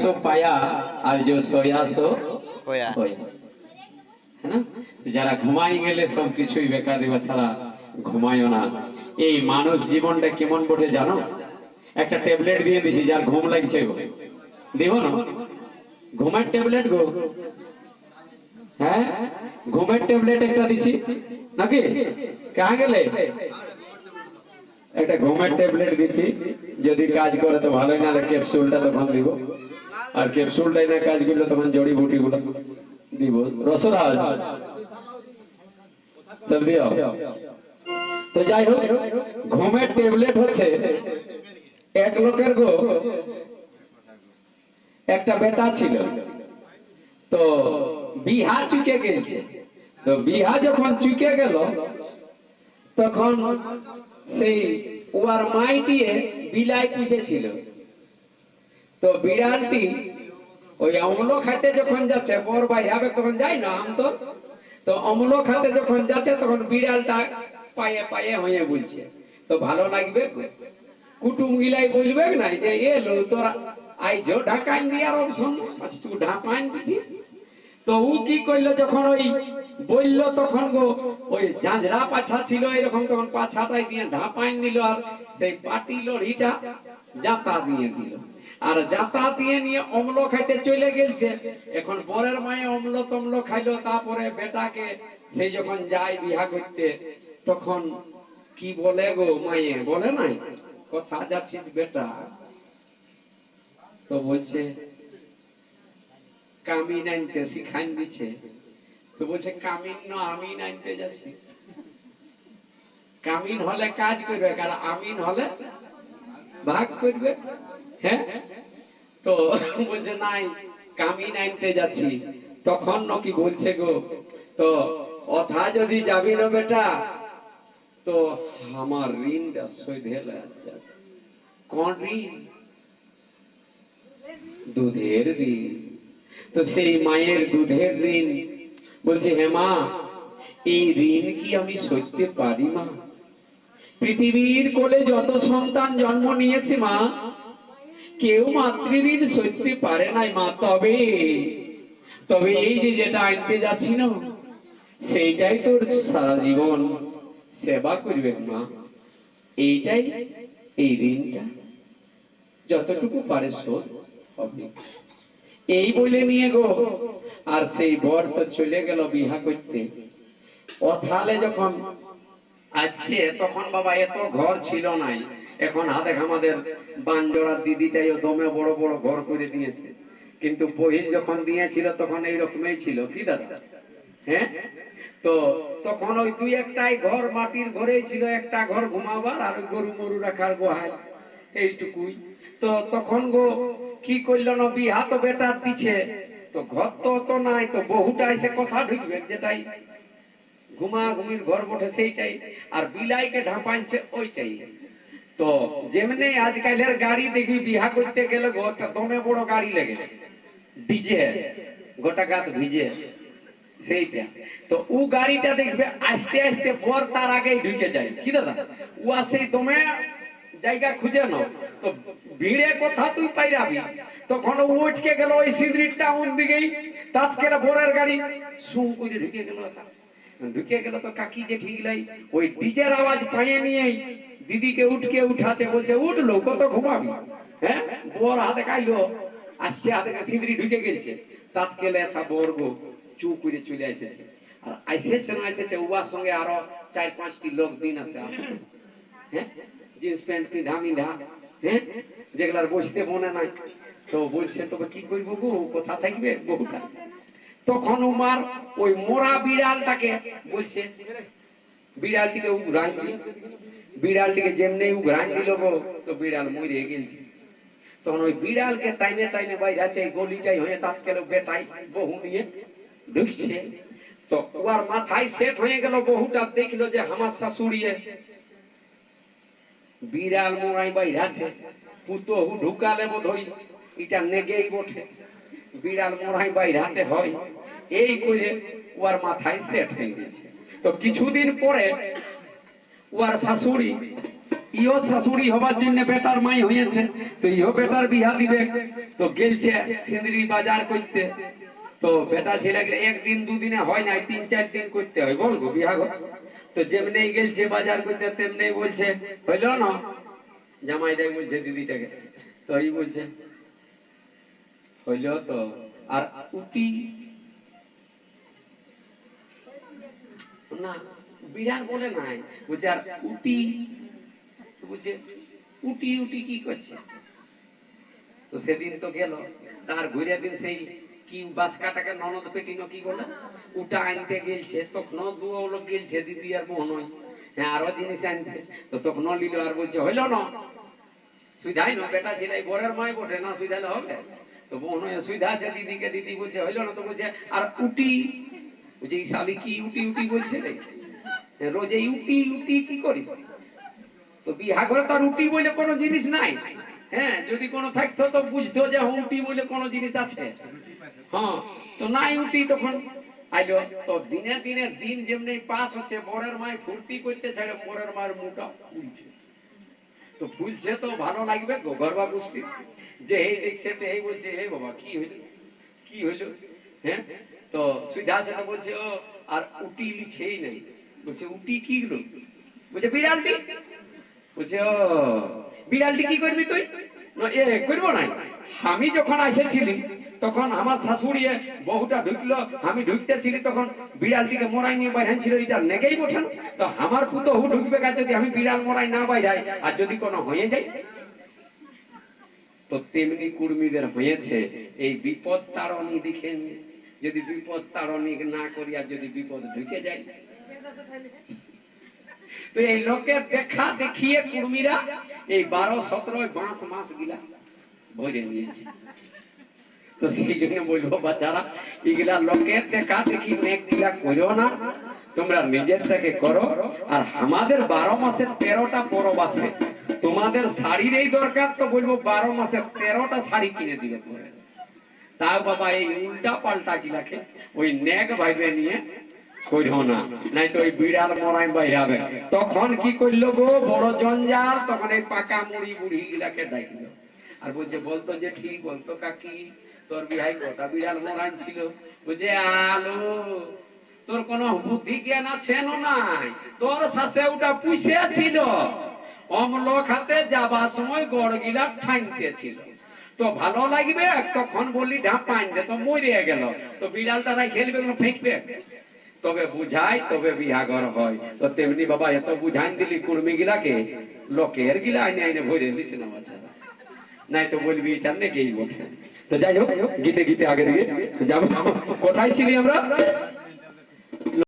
सो पाया और जो सोया सो होया होया है ना যারা ঘুমাই গেলে সব কিছুই বেকার দিবা ছাড়া ঘুমায়ও না এই মানুষ জীবনটা কেমন বটে জানো একটা ট্যাবলেট দিয়ে দিছি যার ঘুম লাগছে গো দিব না ঘুমের ট্যাবলেট গো হ্যাঁ ঘুমের ট্যাবলেট একটা দিছি নাকি কাহা গেলে একটা ঘুমের ট্যাবলেট দিছি যদি কাজ করে তো ভালোই না ক্যাপসুলটা তখন দিব আর ক্যাপসুলটাই না কাজ করলে তখন জড়িবুটিগুলো দিব রসরাজ সব দিও তো যাই হোক ঘুমের ট্যাবলেট হচ্ছে এক লোকের গো একটা বেটা ছিল তো বিহা চুকে গেছে তো বিহা যখন চুকে গেল তখন সেই ওর মাইটিয়ে বিলাই পুষেছিল তো বিড়ালটি ওই অম্ল খাইতে যখন যাচ্ছে বর ভাই হবে তখন যাই না আম তো অম্ল খাইতে যখন যাচ্ছে তখন বিড়ালটা পায়ে পায়ে হয়ে বলছে তো ভালো লাগবে কুটুম গিলাই বলবে না যে এলো তোরা আইজো ঢাকান দিয়ার অপশন তুই ঢাকান দিবি তো ও কি করলো যখন ওই বললো তখন গো ওই ঝাঁঝরা পাছা ছিল এরকম তখন পাছাটাই দিয়ে ঢাপাইন দিল আর সেই পাটি লড়িটা জাতা দিয়ে দিল আর জাতা দিয়ে নিয়ে অম্ল খাইতে চলে গেছে এখন বরের মায়ে অম্ল তম্ল খাইলো তারপরে বেটাকে সেই যখন যায় বিহা করতে তখন কি বলে গো মায়ে বলে নাই কথা যাচ্ছিস বেটা তো বলছে কামিন আনতে শিখান দিচ্ছে তো বলছে কামিন না আমিন আনতে যাচ্ছি কামিন হলে কাজ করবে আর আমিন হলে ভাগ করবে হ্যাঁ তো বলছে নাই কামিন আনতে যাচ্ছি তখন নাকি বলছে গো তো অথা যদি যাবি না বেটা তো আমার ঋণটা শোধে কোন ঋণ দুধের ঋণ তো সেই মায়ের দুধের ঋণ বলছে হে মা এই ঋণ কি আমি সইতে পারি মা পৃথিবীর কোলে যত সন্তান জন্ম নিয়েছে মা কেউ মাতৃঋণ সইতে পারে নাই মা তবে তবে এই যে যেটা আনতে যাচ্ছি না সেইটাই তোর সারা জীবন সেবা করবে মা এইটাই এই ঋণটা যতটুকু পারে শোধ হবে এই বলে নিয়ে গো আর সেই বর তো চলে গেল বিহা করতে অথালে যখন আসছে তখন বাবা এত ঘর ছিল নাই এখন দেখ আমাদের বানজোড়ার দিদিটাইও দমে বড় বড় ঘর করে দিয়েছে কিন্তু বহির যখন দিয়েছিল তখন এইরকমই ছিল কি দাদা হ্যাঁ তো তখন ওই দুই একটাই ঘর মাটির ঘরেই ছিল একটা ঘর ঘুমাবার আর ওই গরু মরু রাখার গোহাল এইটুকুই তো তখন গো কি করল না বিহা তো বেটার দিছে তো ঘর তো নাই তো বহুটা এসে কথা ঢুকবে যেটাই ঘুমা ঘুমির ঘর বটে সেইটাই আর বিলাইকে ঢাপাইছে ওইটাই তো যেমনি আজকালের গাড়ি দেখবি বিহা করতে গেলে ঘরটা দমে বড় গাড়ি লেগে ডিজে গোটা গাত ভিজে সেইটা তো ও গাড়িটা দেখবে আস্তে আস্তে বর তার আগেই ঢুকে যায় কি দাদা ও সেই দমে জায়গা খুঁজে নাও তো ভিড়ে কথা তুই পাইরাবি তখন উঠকে গেল ওই সিঁদড়ির টাউন দিকেই তাৎকেরা বরের গাড়ি সুম করে ঢুকে গেল তো কাকি যে ঠিক লাই ওই ডিজের আওয়াজ পাইয়ে নিয়েই দিদিকে উঠকে উঠাতে বলছে উঠলো কত ঘুমাবি হ্যাঁ বর হাতে খাইলো আসছে হাতে সিঁদড়ি ঢুকে গেছে তাৎকেলে তা বর্গ চু করে চলে এসেছে আর আইসেছে না এসেছে উবার সঙ্গে আরো 4-5টি লোক দিন আছে হ্যাঁ জিন্স প্যান্ট পিঁধা মিধা হ্যাঁ যেগুলার বসতে মনে নাই তো বলছে তবে কি করবো গো কোথা থাকবে বহুটা তখন উমার ওই মোরা বিড়ালটাকে বলছে বিড়ালটিকে উঘরাই দিল বিড়ালটিকে যেমনি উঘরাই দিল গো তো বিড়াল মরে গেছে তখন ওই বিড়ালকে টাইনে টাইনে বাইরে আছে এই গলিটাই হয়ে তাৎকেলে বেটাই বহু নিয়ে ঢুকছে তো ওর মাথায় সেট হয়ে গেল বহুটা দেখলো যে আমার শাশুড়িয়ে বিড়াল মোড়াই বাইরে আছে পুতো ঢুকালে বোধ হয় এটা নেগেই বটে বিড়াল মোড়াই বাইরে হাতে হয় এই করে ওর মাথায় সেট হয়ে গেছে তো কিছুদিন পরে ওর শাশুড়ি ইও শাশুড়ি হবার জন্য বেটার মাই হয়েছে, তো ইও বেটার বিহা দিবে, তো গেলছে সিন্দ্রি বাজার করতে। তো বেটা ছেলে একদিন দুদিনে হয় নাই, 3-4 দিন করতে হয় বলবো বিহা ঘর। তো যেমনি গেলছে বাজার করতে তেমনি বলছে হইল না, জামাইটাই বলছে দিদিটাকে, তো এই বলছে হইল তো, আর উটি না বিড়াল বলে নাই, বলছে আর উটি, বুঝছে উটি উটি কি করছে। তো সেদিন তো গেল, তার ঘুরে দিন সেই কি বাসকাটাকে ননদ পেটিনো কি বলে উটা আনতে গেলছে, তখন দু লোক গেলছে দিদি আর মোহনই, হ্যাঁ আরো জিনিস আনতে, তো তখন নিল আর বলছে হইল না, সুবিধাই না, বেটা ছেলে বরের মায় বটে না, সুবিধালে হবে। তো বোন সুবিধা আছে দিদিকে, দিদি বলছে হইল না, তো বলছে আর উটি, বলছে এই শালি কি উটি উটি বলছে রে, রোজ এই উটি উটি কি করিস। তো বিহা ঘরে তার উটি বলে কোনো জিনিস নাই, হ্যাঁ যদি কোনো থাকতো তো বুঝতো যে উটি বলে কোনো জিনিস আছে, হ্যাঁ তো নাই উটি। তখন আইলো, তো দিনে দিনে দিন যেমনি পাস হচ্ছে, বরের মায় ফুর্তি করতে ছাড়ে, বরের মায়ের মুখটা ফুলছে, তো ফুলছে তো ভালো লাগবে গো গর্বা গোষ্ঠী, যে এই দেখছে তো এই বলছে এই বাবা কি হইল কি হইল, হ্যাঁ তো সুবিধা আছে বলছে ও আর উটি লিছেই নাই, বলছে উটি কি গেল, বলছে বিড়ালটি, বলছে ও বিড়ালটি কি করবি তুই, এ করবো না, আমি যখন এসেছিলি তখন আমার শাশুড়ি বহুটা ঢুকলো, আমি ঢুকতেছিলি তখন বিড়ালটিকে মরাই নিয়ে বাইরে ছিল, এটা নেগেই বসেন, তো আমার পুতো হু ঢুকবে কাছে যদি আমি বিড়াল মরাই না বাইরাই, আর যদি কোনো হয়ে যায়। তো তেমনি কুর্মীদের হয়েছে, এই বিপদ তাড়নি দেখেন, যদি বিপদ তাড়নি না করি আর যদি বিপদ ঢুকে যায়, তো এই লোকের দেখা দেখিয়ে কুর্মীরা এই 12-17 বাঁশ মাস গিলা ভরে নিয়েছে। তো সেই জন্য বলবো বাচ্চারা, এগুলা লোকের দেখা দেখি মেঘ গিলা করো না, তোমরা নিজের থেকে করো। আর আমাদের 12 মাসের 13টা পরব আছে, তোমাদের শাড়ির এই দরকার, তো বলবো 12 মাসের 13টা শাড়ি কিনে দিবে করে, তাও বাবা এই উল্টা পাল্টা গিলাকে ওই নেক ভাইবে নিয়ে কইরো না, নাই তো ওই বিড়াল মরাই বাইরাবে। তখন কি করলো গো বড় জঞ্জাল, তখন এই পাকা মুড়ি বুড়ি গিলাকে ডাকলো আর বলছে বলতো যে ঠিক বলতো কাকি তোর বিহাই কটা বিড়াল মরাই ছিল, বলছে আলো তোর কোনো বুদ্ধি জ্ঞান আছে নাই, তোর শাসে ওটা পুষে ছিল, অম্ল খাতে যাবার সময় গড় গিলা ঠাইতে ছিল, তো ভালো লাগবে, তখন বললি ঢাপা আনবে, তো মরে গেল, তো বিড়ালটা খেলবে ফেঁকবে, তবে বুঝাই তবে বিহাগর হয়। তো তেমনি বাবা এত বুঝাই দিলি কুর্মী গিলাকে, লোকের গিলা আইনে আইনে ভরে দিস না বাচ্চারা, নাই তো বলবি এটা নেকেই বটে। তো যাই হোক, গীতে গীতে আগে দিকে যাবো, কোথায় ছিলি আমরা।